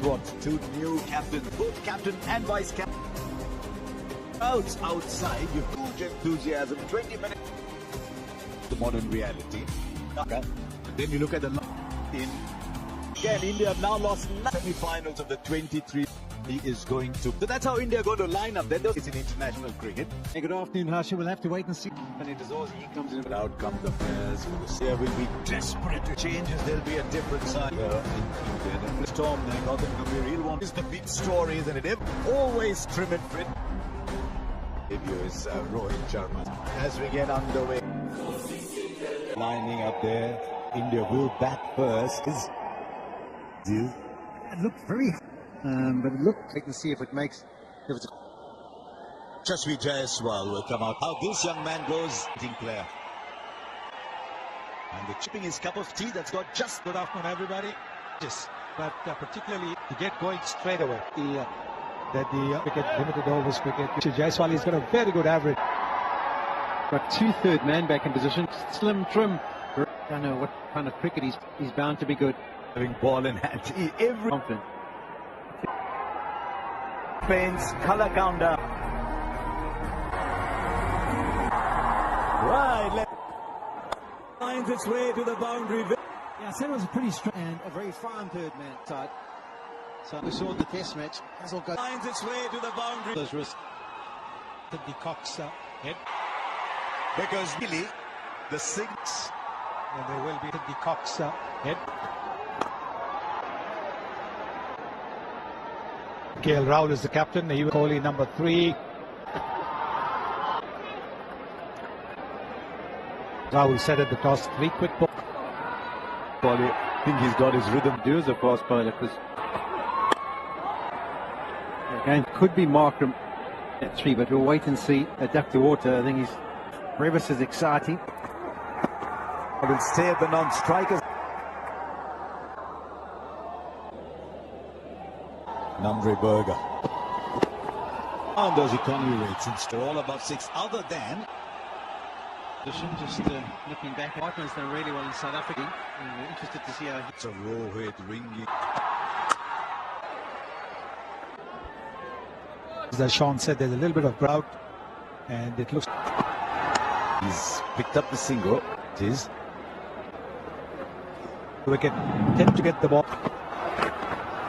What? Two new captains, both captain and vice captain. Outside, you huge enthusiasm, 20 minutes. The modern reality. Okay. Then you look at the in again, India have now lost semi-finals of the 23. He is going to. So that's how India are going to line up. Then it's in international cricket. Hey, good afternoon, Harsha. We'll have to wait and see. And it is always he comes in. But out come the players. There will be desperate changes. There'll be a different side in India. The storm there, Gautam Gambhir. He'll want is the big story, isn't it? Always trim and fit. Debut is Rohit Sharma. As we get underway, lining up there, India will bat first. It looked very, but it looked. We can see if it makes. If it's Jasvi Jaiswal will come out. How this young man goes, team player. And the chipping his cup of tea. That's got just good afternoon, everybody. Yes, but particularly to get going straight away. That the cricket, limited overs cricket. Jaiswal has got a very good average. Got 2/3 man back in position. Slim, trim. I don't know what kind of cricket he's bound to be good. Having ball in hand. Every Confident. Paints, color countdown. Right, finds its way to the boundary. Yeah, I said it was a pretty strong and a very fine third man side. So we saw the test match. Finds its way to the boundary. Those risks. The Cox head. Because really, the six. And there will be the Cox head. KL Rahul is the captain. He was Kohli number 3. Rahul said at the toss, 3 quick balls. I think he's got his rhythm. Do as a fast bowler because again could be Markram at 3, but we'll wait and see. Duck the water. I think he's Brevis is exciting. I will stay at the non-strikers. Namre Berger. On those economy rates, it's all above 6. Other than Just looking back, Hartman's done really well in South Africa. We're interested to see how it's a Rohit Ringy. As Sean said, there's a little bit of drought, and it looks. He's picked up the single. It is. Wicket tend to get the ball.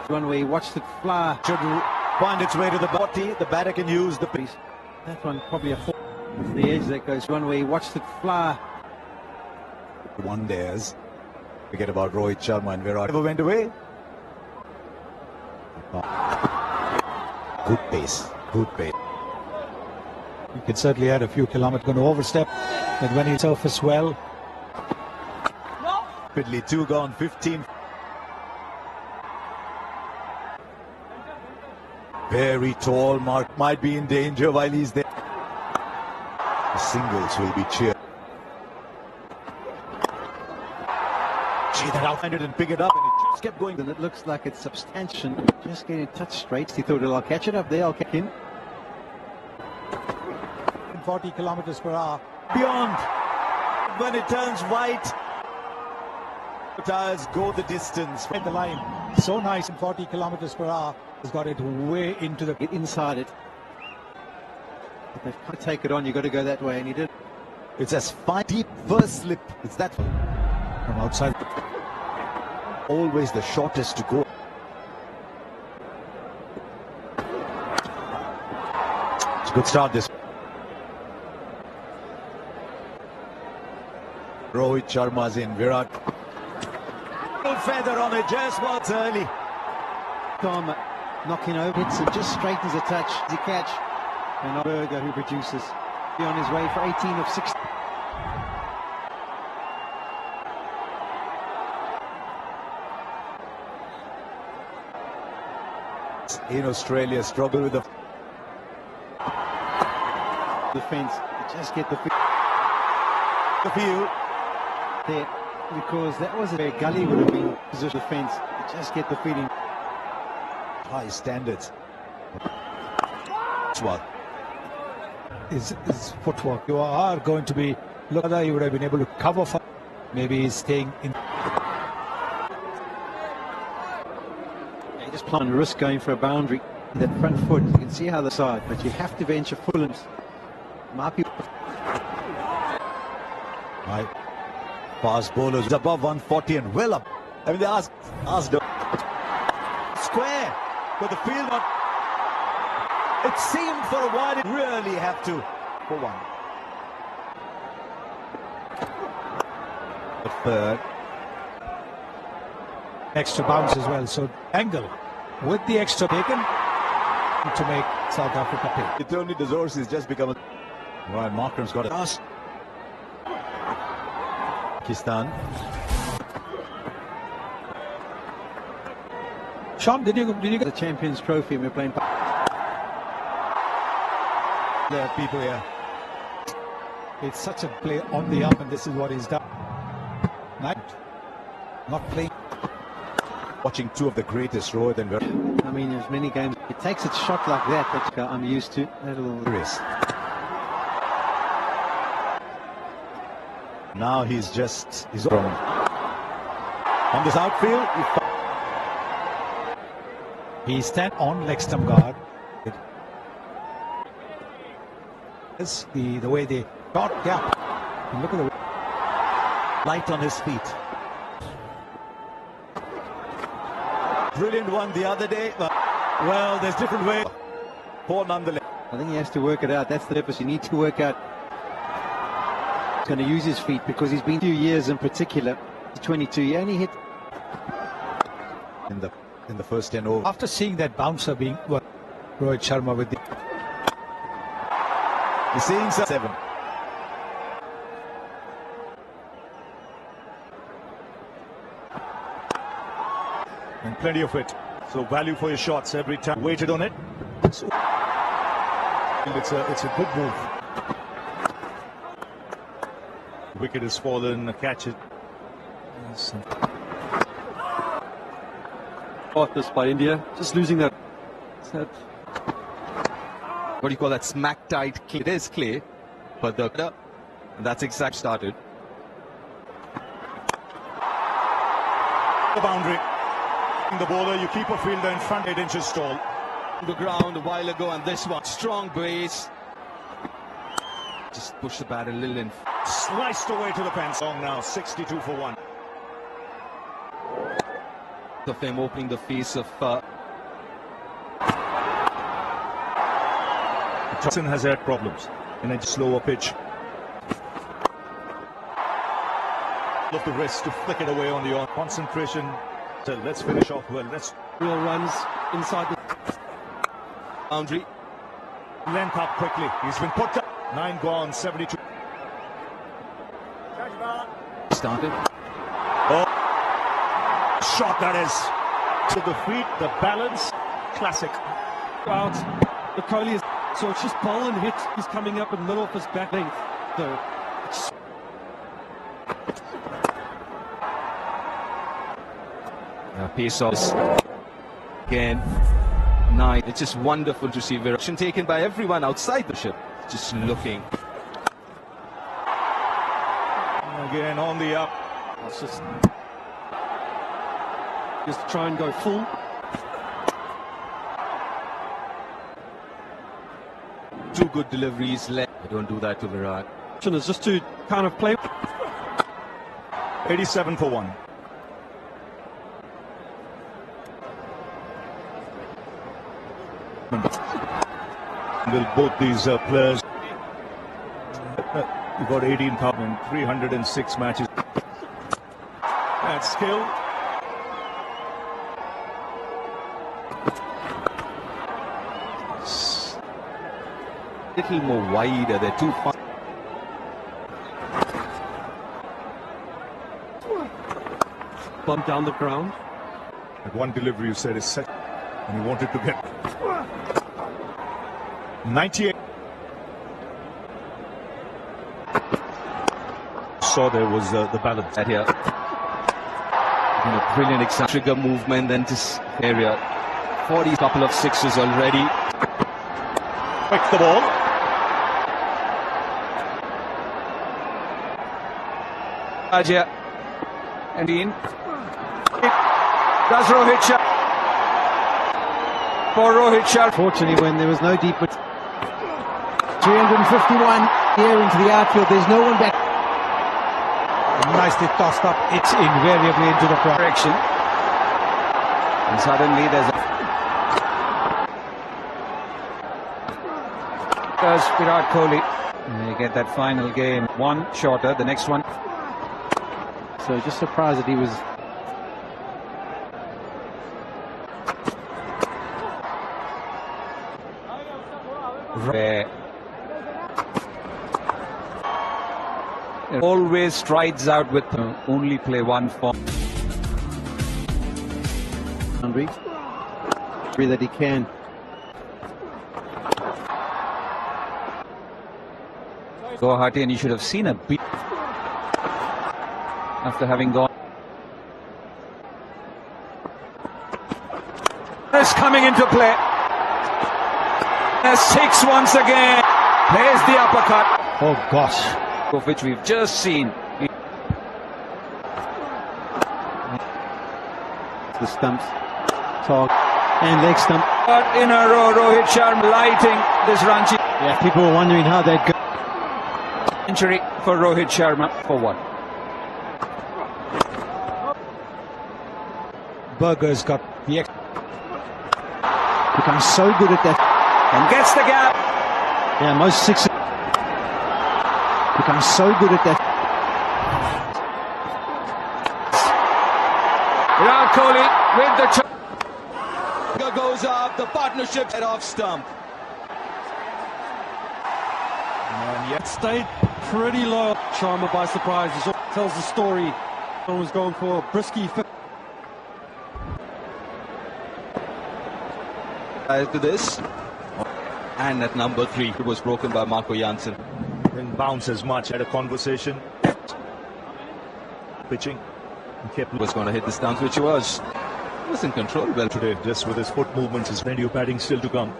one where he watched it fly. Should find its way to the body. The batter can use the piece. That one probably a 4. The edge that goes one where he watched it fly. One dares. Forget about Rohit Sharma and Virat. Never went away. Good pace. Good pace. He could certainly add a few kilometers. Going to overstep. And when he surfaced well. Rapidly 2 gone, 15. Very tall mark. Might be in danger while he's there. The singles will be cheered. Gee, that outhanded and pick it up, and it just kept going. And it looks like it's substantial. Just getting touch straight. He thought, I'll catch it up there, I'll kick in. 40 kilometers per hour. Beyond. When it turns white, the tires go the distance. At the line. So nice in 40 kilometers per hour. He's got it way into the. Get inside it. But they've got to take it on. You've got to go that way, and he did. It's as fine, deep first slip. It's that From outside. Always the shortest to go. It's a good start this. Rohit Sharma's in. Virat. Feather on it. Jaiswal's early. Tom knocking over. Hits it just straightens a touch. The catch. And Berger who produces. Be on his way for 18 of 16. In Australia, struggle with the defense. Just get the field there, because that was where Gully would have been position defense. Just get the feeling. High standards. That's what His footwork. You are going to be. Look at that. You would have been able to cover for. Maybe he's staying in. He just plan, risk going for a boundary. That front foot, you can see how the side, but you have to venture full and might be. My fast bowlers above 140 and well up. I mean, they asked square, but the field not. It seemed for a while it really have to for one. The third. Extra bounce as well. So angle with the extra taken to make South Africa pay. It only deserves is just become a. Right, Markram's got a pass. Pakistan. Sean, did you get The Champions Trophy, and we're playing. There are people here. It's such a play on the up, and this is what he's done. Not playing. Watching two of the greatest, Rohit and I mean, there's many games. It takes a shot like that, but I'm used to. Chris. Now he's from on this outfield. He stand on leg stump guard. It's the way they got gap. And look at the Light on his feet. Brilliant one the other day. Well, there's different ways. Poor nonetheless. I think he has to work it out. That's the purpose. You need to work out. He's going to use his feet because he's been a few years in particular. 22. He only hit in the first 10 overs. after seeing that bouncer being Rohit Sharma with the He's seeing 7. And plenty of it. So value for your shots every time. Waited on it. So it's a good move. Wicket has fallen. Catch it. Caught this by India, just losing that. What do you call that? Smack tight clay. It is clay, but that's exact started. The boundary. The bowler, you keep a fielder in front, 8 inches tall. The ground a while ago, and this one strong base. Just push the bat a little in. Sliced away to the fence. Long now, 62 for 1. Of him opening the face of Johnson has had problems in a slower pitch. Of the wrist to flick it away on the concentration. So let's finish off well. Let's Real runs inside the boundary. length up quickly. He's been put down. 9 gone, 72. Started. Oh, shot that is. To the feet, the balance. Classic. out. The Kohli is so it's just ball and hit. He's coming up in the middle of his back length. So it's Pace offs again. Nine. It's just wonderful to see direction taken by everyone outside the ship. Just looking. Again on the up. it's just try and go full. Two good deliveries left. I don't do that to Virat. Is just to kind of play. 87 for 1. Will both these players you've got 18,306 matches. That's skill. Little more wider. They're too far. Bump down the ground. At one delivery you said is set and you wanted to get 98. Saw there was the balance. That here. Brilliant trigger movement, then this area. 40 couple of sixes already. Quick the ball. Ajay. And in. Does Rohit Sharma. for Rohit Sharma. Fortunately, when there was no deep... 351 here into the outfield. There's no one back. Nicely tossed up. It's invariably into the Direction. And suddenly there's a... Does Virat Kohli. They get that final game. One shorter, the next one. So just surprised that he was... Always strides out with only play one form. Hungry. That he can. Guwahati, and you should have seen a beat after having gone. Is coming into play. A 6 once again. There's the uppercut. Oh gosh. Of which we've just seen. The stumps. Talk. And leg stump. But in a row, Rohit Sharma lighting this Ranchi. Yeah, people were wondering how they'd go. Century for Rohit Sharma for what? Berger's got the... Becomes so good at that. And gets the gap. Yeah, most sixes. Becomes so good at that. Virat Kohli with the Goes up, the partnership head off stump. And yet stayed pretty low. Sharma by surprise. He tells the story. Someone was going for a brisky fit. to this. And at number 3, it was broken by Marco Janssen. Didn't bounce as much. Had a conversation. Pitching. Kept Was going to hit the stumps, which he was. He was in control well today, just with his foot movements. His plenty of batting still to come.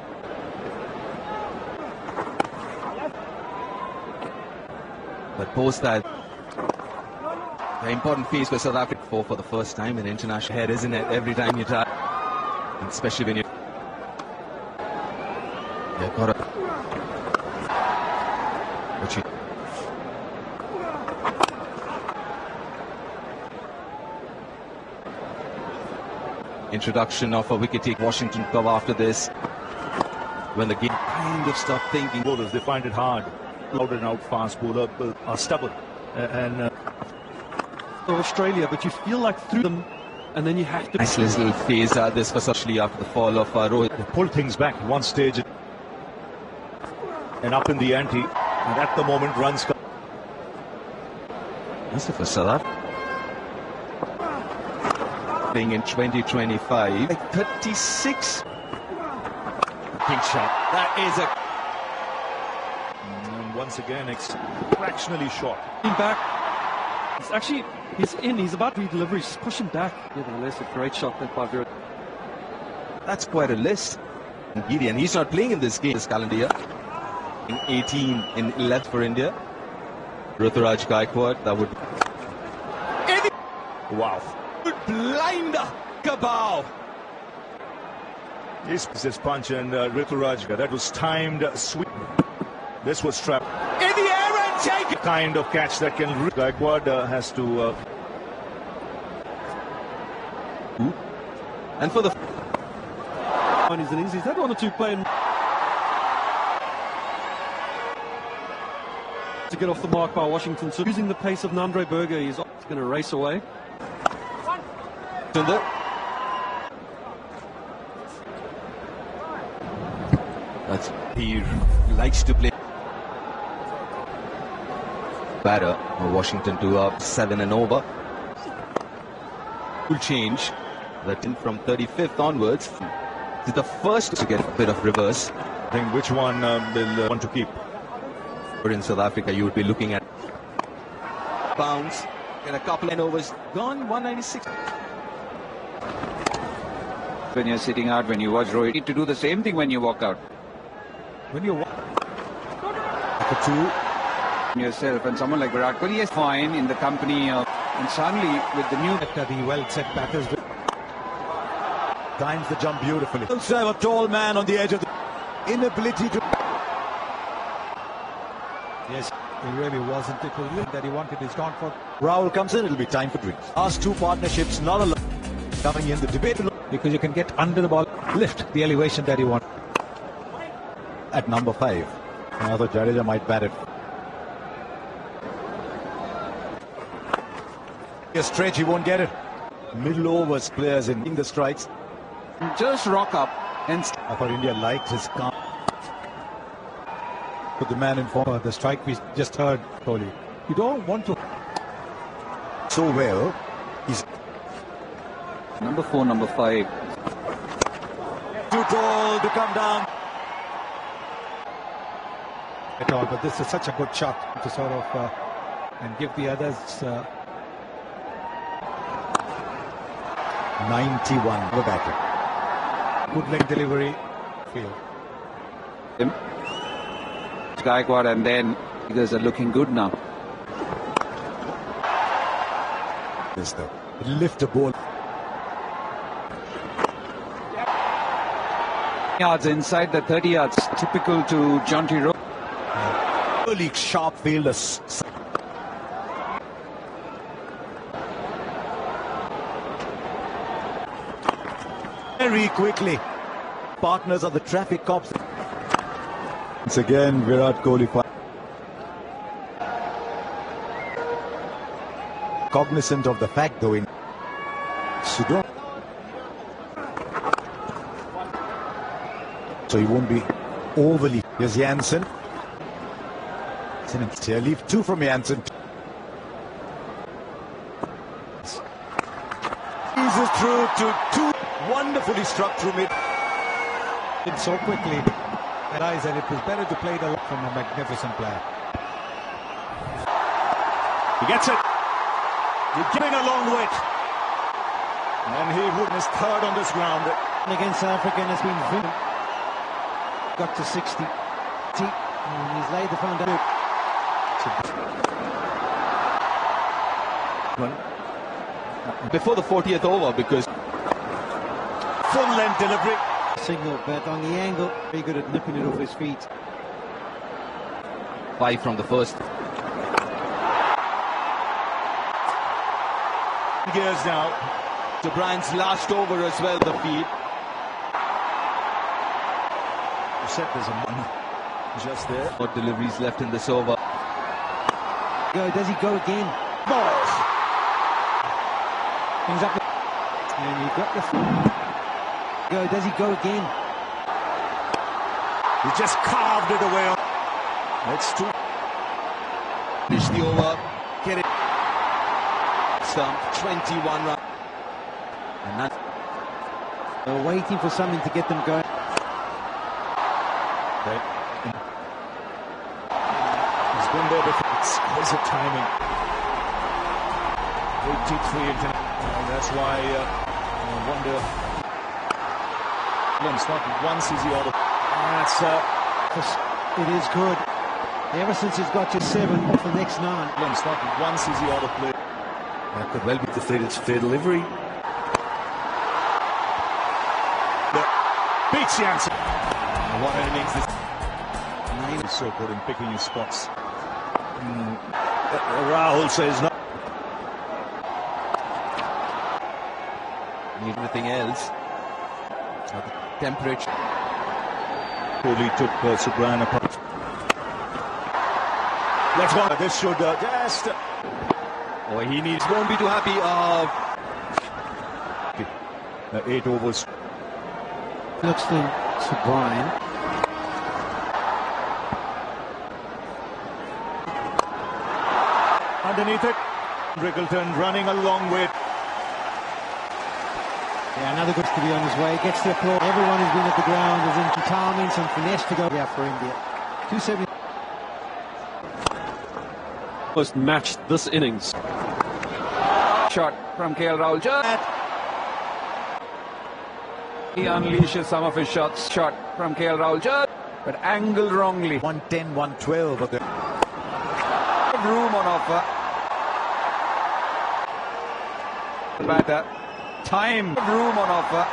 But post that, the important phase for South Africa for the first time in international head, isn't it? Every time you try, especially when you got a which you introduction of a wicket take. Washington come after this when the game kind of stopped thinking. Bowlers, they find it hard. Out and out fast bowler are stubborn and Australia, but you feel like through them, and then you have to. Nice little phase this, especially after the fall of Rohit. they pull things back at one stage and up in the ante, and at the moment runs come. This is for South Africa. Being in 2025, like 36. Big shot. That is a. And once again, it's fractionally short. Back. It's actually, he's in. He's about to redeliver. He's just pushing back. Nevertheless, a great shot that by Virat. That's quite a list. And he's not playing in this game this calendar year. In 18 in 11th for India. Ruturaj Gaikwad, that would. Wow. Blinder Kabao. This punch and Ruturaj, that was timed sweep. This was trapped. In the air and take it. Kind of catch that can. Gaikwad has to. And for the. On his innings, he's had 1 or 2 playing to get off the mark by Washington. So using the pace of Nandre Berger, he's going to race away. He likes to play batter. Washington 2 up, 7 and over. Will change that from 35th onwards. This is the first to get a bit of reverse. I think which one will want to keep. But in South Africa, you would be looking at bounce and a couple of overs gone. 196. When you're sitting out, when you watch Rohit, you need to do the same thing when you walk out. When you For 2 yourself, and someone like Virat Kohli is fine in the company of, and suddenly with the new the well set batters. Times the jump beautifully. Also have a tall man on the edge of the inability to... Yes, he really wasn't. It was that he wanted. He's gone for. Rahul comes in, it'll be time for drinks. Last two partnerships, not alone. Coming in the debate. Because you can get under the ball, lift the elevation that you want. At number 5. I thought Jadeja might bat it. A stretch, he won't get it. Middle overs players in the strikes. Just rock up and... I thought India liked his calm. Put the man in form. The strike we just heard, Kohli. You don't want to. So well. He's Number 4, number 5. too tall to come down. At all, but this is such a good shot to sort of and give the others 91 the batter. good leg delivery. Field. Gaikwad, and then figures are looking good now. This though. Lift a ball. Yards inside the 30 yards, typical to jaunty road. Early sharp fielder. Very quickly. Partners are the traffic cops. Once again, Virat Kohli. Cognizant of the fact, though, in Sudan. So he won't be overly. Here's Jansen. Here, leave 2 from Jansen. Eases through to 2. Wonderfully struck through mid. So quickly, realized that it was better to play the from a magnificent player. He gets it. You're giving a long wait. And he would miss third on this ground. Against South Africa and has been vivid. Got to 60. And he's laid the foundation. Before the 40th over, because Full length delivery. Signal, but on the angle, very good at nipping it off his feet. 5 from the first. Gears now. So Bryant's last over as well, the feed. You said there's a man just there. What deliveries left in this over? Does he go again? Balls. Comes up. And you got the... Does he go again? He just carved it away. That's 2. Finish the over. Get it. Stump. 21 runs. And that's... They're waiting for something to get them going. He's been there before. Exquisite timing. 83 into... And that's why I wonder... Not once is he out of... That's... It is good. Ever since he's got to 7 for the next 9. Not once is he out of play. That could well be the fair delivery. Beats Jansen. What an innings this... Name is so good in picking his spots. Rahul says no. Everything else. The temperature. Kohli took Subran apart. Let's go. This should just... Oh, he won't be too happy. 8 overs. Looks to Brian. Underneath it. Riggleton running a long way. Yeah, another good to be on his way. Gets the applause. Everyone who's been at the ground is in retirement and finesse to go for India. 270. Almost matched this innings. Shot from KL Rahul. He unleashes some of his shots. Shot from KL Rahul. But angled wrongly. 110, 112 of the... Room on offer. Batter. Time. Room on offer.